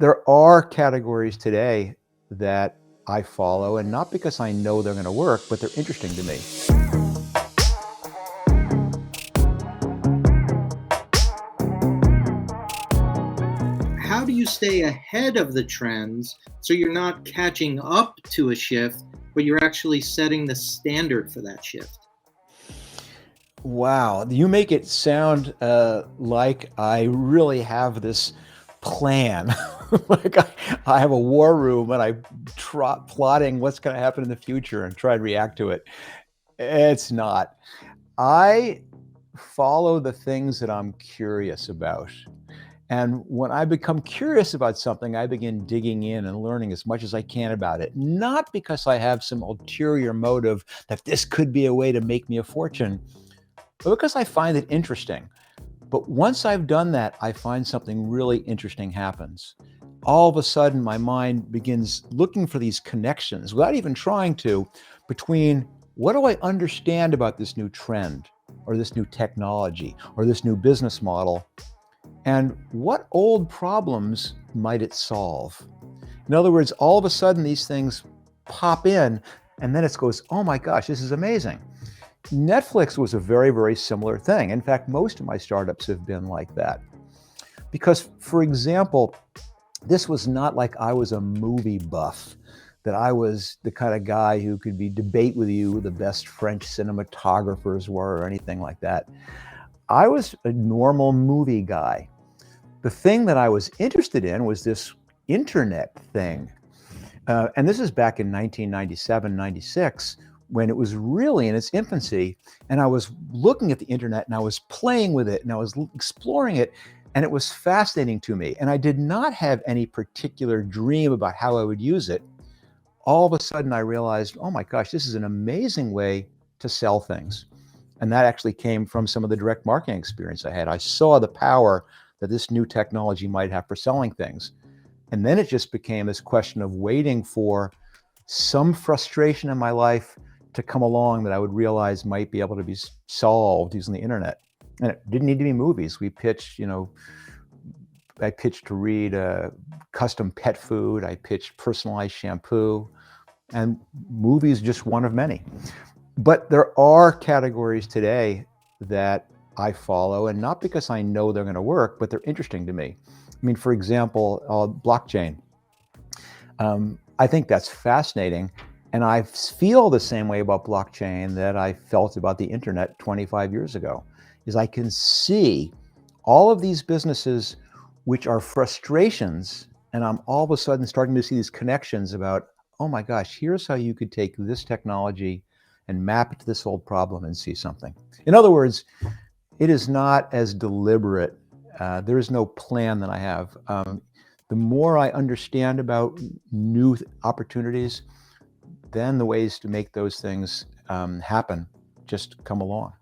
There are categories today that I follow, and not because I know they're going to work, but they're interesting to me. How do you stay ahead of the trends so you're not catching up to a shift, but you're actually setting the standard for that shift? Wow, you make it sound like I really have this plan. like I have a war room and I'm plotting what's going to happen in the future and try to react to it. It's not. I follow the things that I'm curious about. And when I become curious about something, I begin digging in and learning as much as I can about it. Not because I have some ulterior motive that this could be a way to make me a fortune, but because I find it interesting. But once I've done that, I find something really interesting happens. All of a sudden, my mind begins looking for these connections without even trying to between what do I understand about this new trend or this new technology or this new business model, and what old problems might it solve? In other words, all of a sudden these things pop in, and then it goes, oh my gosh, this is amazing. Netflix was a very, very similar thing. In fact, most of my startups have been like that. Because, for example, this was not like I was a movie buff, that I was the kind of guy who could debate with you who the best French cinematographers were or anything like that. I was a normal movie guy. The thing that I was interested in was this internet thing. And this is back in 1997, 96, when it was really in its infancy. And I was looking at the internet and I was playing with it and I was exploring it. And it was fascinating to me. And I did not have any particular dream about how I would use it. All of a sudden, I realized, oh my gosh, this is an amazing way to sell things. And that actually came from some of the direct marketing experience I had. I saw the power that this new technology might have for selling things. And then it just became this question of waiting for some frustration in my life to come along that I would realize might be able to be solved using the internet. And it didn't need to be movies. I pitched to read custom pet food. I pitched personalized shampoo, and movies just one of many. But there are categories today that I follow, and not because I know they're going to work, but they're interesting to me. I mean, for example, blockchain. I think that's fascinating. And I feel the same way about blockchain that I felt about the internet 25 years ago, is I can see all of these businesses which are frustrations, and I'm all of a sudden starting to see these connections about, oh my gosh, here's how you could take this technology and map it to this old problem and see something. In other words, it is not as deliberate. There is no plan that I have. The more I understand about new opportunities, then the ways to make those things happen just come along.